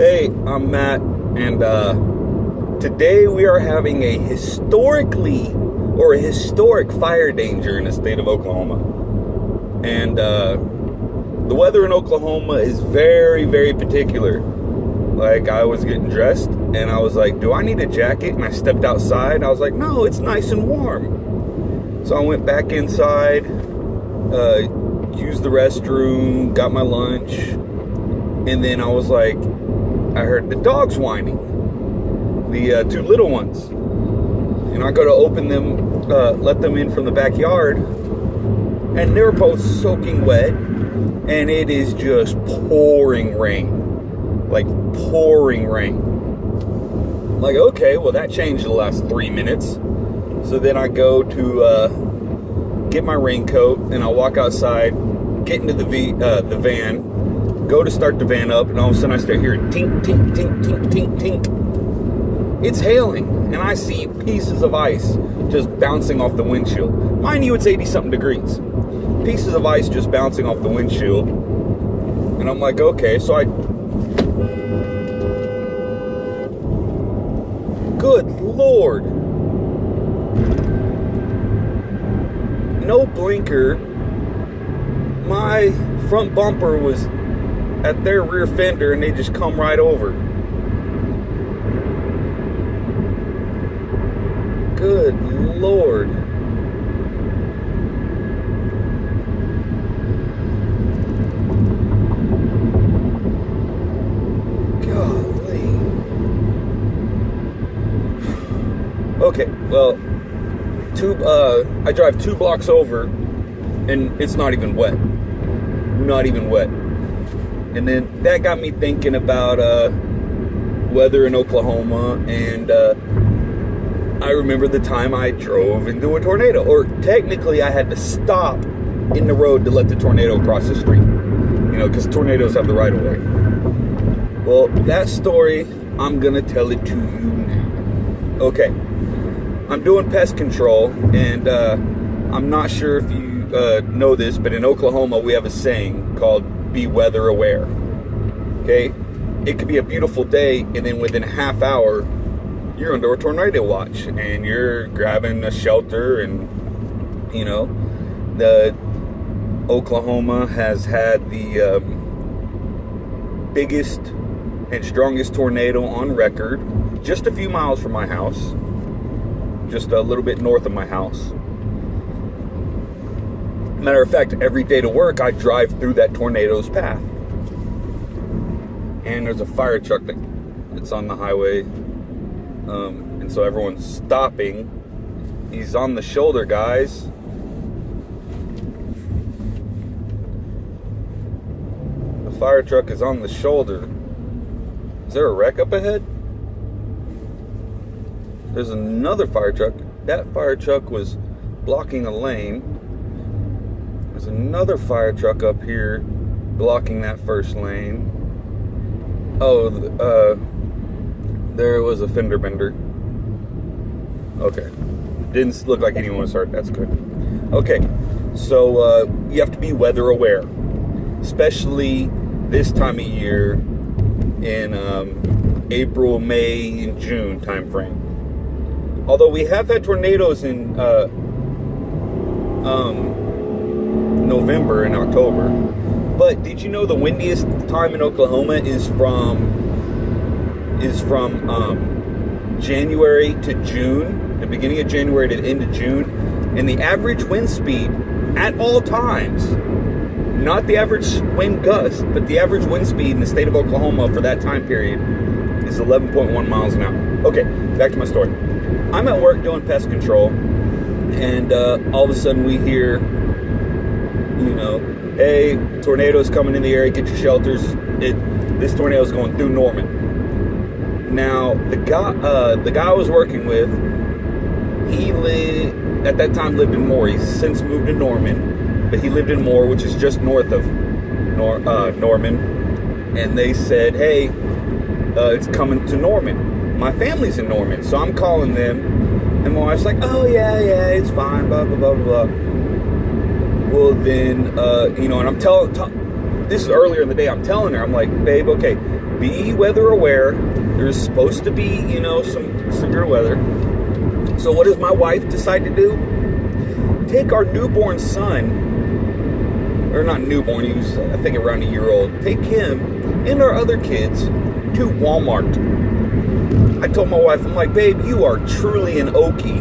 Hey, I'm Matt, and today we are having a historic fire danger in the state of Oklahoma. And the weather in Oklahoma is very, very particular. Like, I was getting dressed, and I was like, do I need a jacket? And I stepped outside, and I was like, no, it's nice and warm. So I went back inside, used the restroom, got my lunch, and then I was like, I heard the dogs whining, the two little ones, and I go to open them, let them in from the backyard, and they're both soaking wet, and it is just pouring rain, like pouring rain. Like, okay, well that changed the last 3 minutes. So then I go to get my raincoat, and I walk outside, get into the van, go to start the van up, and all of a sudden I start hearing tink, tink, tink, tink, tink, tink. It's hailing, and I see pieces of ice just bouncing off the windshield. Mind you, it's 80-something degrees. Pieces of ice just bouncing off the windshield. And I'm like, okay, so good Lord. No blinker. My front bumper was at their rear fender, and they just come right over. Good Lord. Golly. Okay, well, I drive 2 blocks over, and it's not even wet. Not even wet. And then that got me thinking about weather in Oklahoma, and I remember the time I drove into a tornado. Or technically, I had to stop in the road to let the tornado cross the street. You know, because tornadoes have the right of way. Well, that story, I'm going to tell it to you now. Okay. I'm doing pest control, and I'm not sure if you know this, but in Oklahoma, we have a saying called be weather aware. Okay, it could be a beautiful day, and then within a half hour you're under a tornado watch, and you're grabbing a shelter. And you know, the Oklahoma has had the biggest and strongest tornado on record just a few miles from my house, just a little bit north of my house. Matter of fact, every day to work, I drive through that tornado's path. And there's a fire truck that's on the highway. And so everyone's stopping. He's on the shoulder, guys. The fire truck is on the shoulder. Is there a wreck up ahead? There's another fire truck. That fire truck was blocking a lane. There's another fire truck up here blocking that first lane. Oh, there was a fender bender. Okay. Didn't look like anyone was hurt. That's good. Okay. So, you have to be weather aware. Especially this time of year in April, May, and June time frame. Although we have had tornadoes in November and October. But did you know the windiest time in Oklahoma is from January to June, the beginning of January to the end of June, and the average wind speed at all times, not the average wind gust, but the average wind speed in the state of Oklahoma for that time period is 11.1 miles an hour. Okay, back to my story. I'm at work doing pest control, and all of a sudden we hear, you know, hey, tornado's coming in the area, get your shelters. This tornado's going through Norman. Now, the guy I was working with, he at that time lived in Moore. He's since moved to Norman, but he lived in Moore, which is just north of Norman. And they said, hey, it's coming to Norman. My family's in Norman, so I'm calling them, and my wife's like, oh yeah, it's fine, blah, blah, blah, blah. Well, then, you know, and I'm telling, this is earlier in the day, I'm telling her, I'm like, babe, okay, be weather aware. There's supposed to be, some severe weather. So what does my wife decide to do? Take our newborn son, or not newborn, he was, I think, around a year old. Take him and our other kids to Walmart. I told my wife, I'm like, babe, you are truly an Okie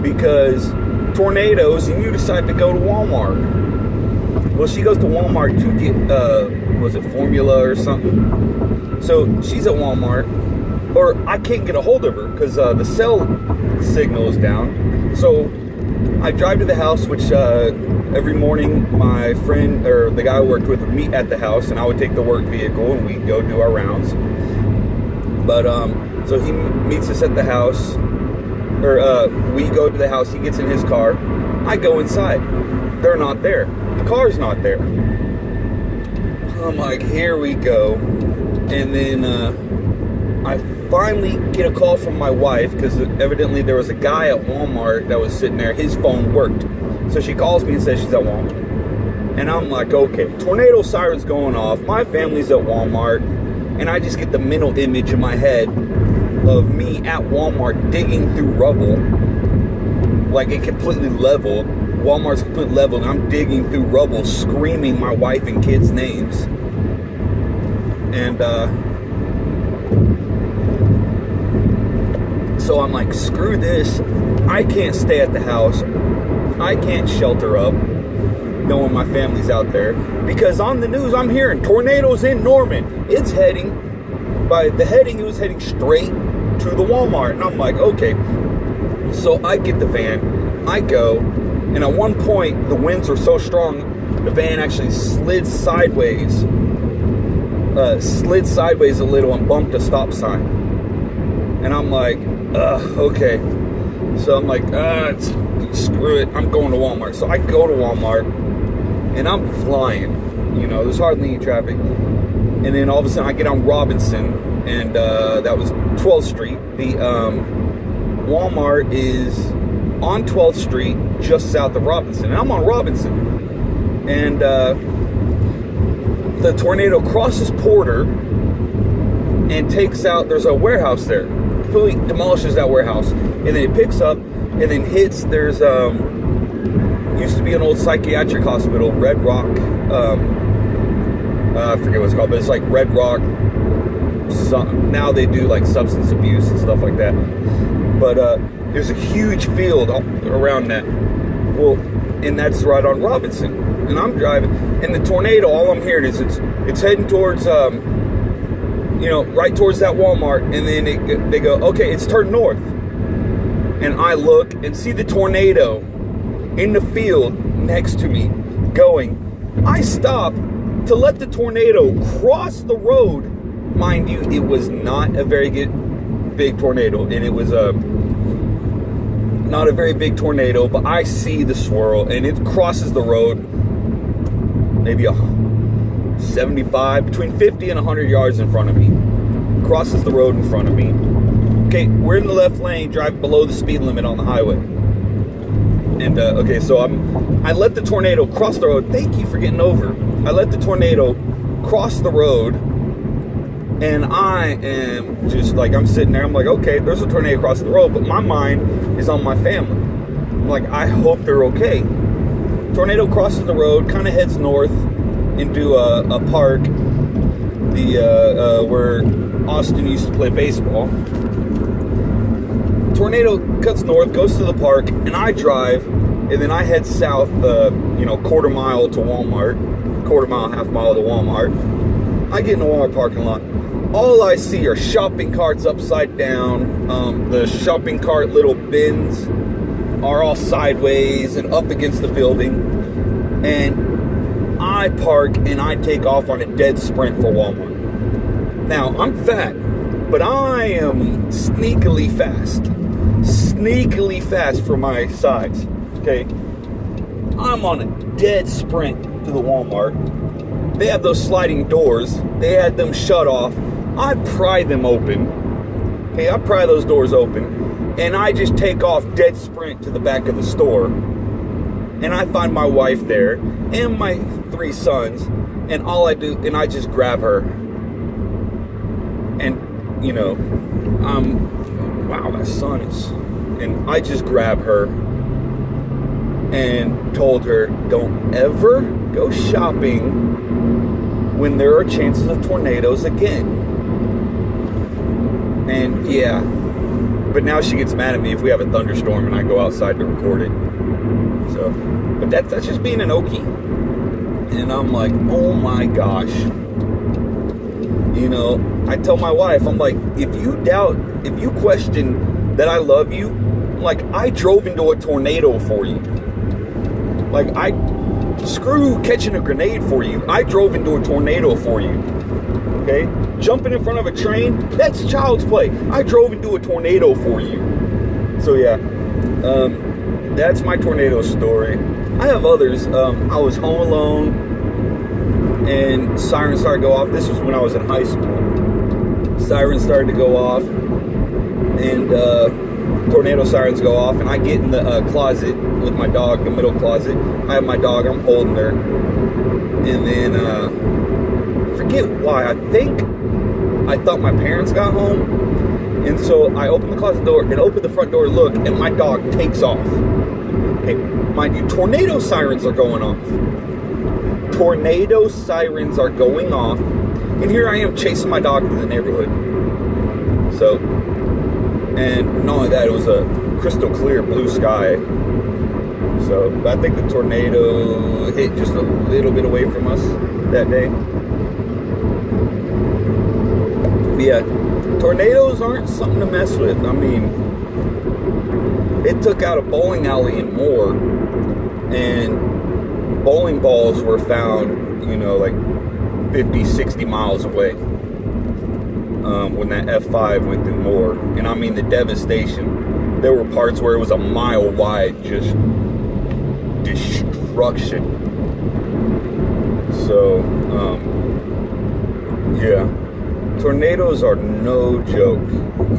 because tornadoes and you decide to go to Walmart. Well, she goes to Walmart to get, was it formula or something? So she's at Walmart, or I can't get a hold of her because the cell signal is down. So I drive to the house, which every morning my friend, or the guy I worked with, would meet at the house, and I would take the work vehicle and we'd go do our rounds. But so he meets us at the house, or we go to the house, he gets in his car, I go inside. They're not there. The car's not there. I'm like, here we go. And then I finally get a call from my wife, because evidently there was a guy at Walmart that was sitting there. His phone worked. So she calls me and says she's at Walmart. And I'm like, okay, tornado sirens going off. My family's at Walmart. And I just get the mental image in my head of me at Walmart digging through rubble. Like it completely leveled. Walmart's completely leveled. And I'm digging through rubble, screaming my wife and kids' names. And so I'm like, screw this. I can't stay at the house. I can't shelter up knowing my family's out there. Because on the news, I'm hearing tornadoes in Norman. It's heading, by the heading, it was heading straight to the Walmart. And I'm like, okay. So I get the van. I go. And at one point, the winds were so strong, the van actually slid sideways a little and bumped a stop sign. And I'm like, okay. So I'm like, screw it, I'm going to Walmart. So I go to Walmart, and I'm flying. There's hardly any traffic. And then all of a sudden, I get on Robinson, and that was 12th Street. The Walmart is on 12th Street, just south of Robinson. And I'm on Robinson. And the tornado crosses Porter and takes out, there's a warehouse there. Completely demolishes that warehouse. And then it picks up and then hits, there's used to be an old psychiatric hospital, Red Rock, I forget what it's called, but it's like Red Rock, now they do like substance abuse and stuff like that. But there's a huge field around that. Well, and that's right on Robinson. And I'm driving, and the tornado, all I'm hearing is it's heading towards, right towards that Walmart, and then they go, okay, it's turned north. And I look and see the tornado in the field next to me going. I stop to let the tornado cross the road. Mind you, it was not a very big tornado, and it was not a very big tornado, but I see the swirl, and it crosses the road maybe 75, between 50 and 100 yards in front of me. Crosses the road in front of me. Okay, we're in the left lane, driving below the speed limit on the highway. And, okay, so I let the tornado cross the road. Thank you for getting over. I let the tornado cross the road, and I am just like, I'm sitting there, I'm like, okay, there's a tornado across the road, but my mind is on my family. I'm like, I hope they're okay. Tornado crosses the road, kind of heads north into a park, where Austin used to play baseball. Tornado cuts north, goes to the park, and I drive, and then I head south, quarter mile to Walmart, half mile to Walmart. I get in the Walmart parking lot. All I see are shopping carts upside down. The shopping cart little bins are all sideways and up against the building. And I park and I take off on a dead sprint for Walmart. Now, I'm fat, but I am sneakily fast for my size. Okay, I'm on a dead sprint to the Walmart. They have those sliding doors. They had them shut off. I pry them open. Okay, I pry those doors open, and I just take off dead sprint to the back of the store. And I find my wife there and my 3 sons, and all I do, and I just grab her. And, you know, wow, that sun is, and I just grabbed her and told her, don't ever go shopping when there are chances of tornadoes again. And yeah, but now she gets mad at me if we have a thunderstorm and I go outside to record it. So, but that's just being an Okie. And I'm like, oh my gosh. You know, I tell my wife, I'm like, if you question that I love you, like, I drove into a tornado for you. Like, screw catching a grenade for you. I drove into a tornado for you. Okay? Jumping in front of a train, that's child's play. I drove into a tornado for you. So yeah, that's my tornado story. I have others. I was home alone and sirens started to go off. This was when I was in high school. Sirens started to go off and tornado sirens go off, and I get in the closet with my dog, the middle closet. I have my dog, I'm holding her, and then forget why, I thought my parents got home, and so I opened the closet door and opened the front door to look, and my dog takes off. Hey, mind you, tornado sirens are going off. Tornado sirens are going off, and here I am chasing my dog through the neighborhood. So, and not only that, it was a crystal clear blue sky. So, but I think the tornado hit just a little bit away from us that day. But yeah, tornadoes aren't something to mess with. I mean, it took out a bowling alley in Moore, and bowling balls were found, you know, like 50, 60 miles away. When that F5 went through Moore. And I mean the devastation. There were parts where it was a mile wide, just destruction. So, yeah. Tornadoes are no joke.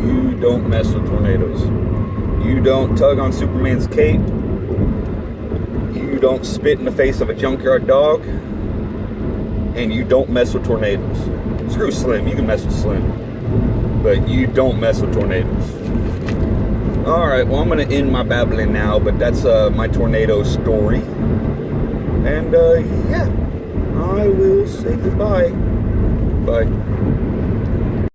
You don't mess with tornadoes. You don't tug on Superman's cape. You don't spit in the face of a junkyard dog. And you don't mess with tornadoes. Screw Slim, you can mess with Slim. But you don't mess with tornadoes. Alright, well, I'm going to end my babbling now, but that's my tornado story. And, yeah, I will say goodbye. Bye.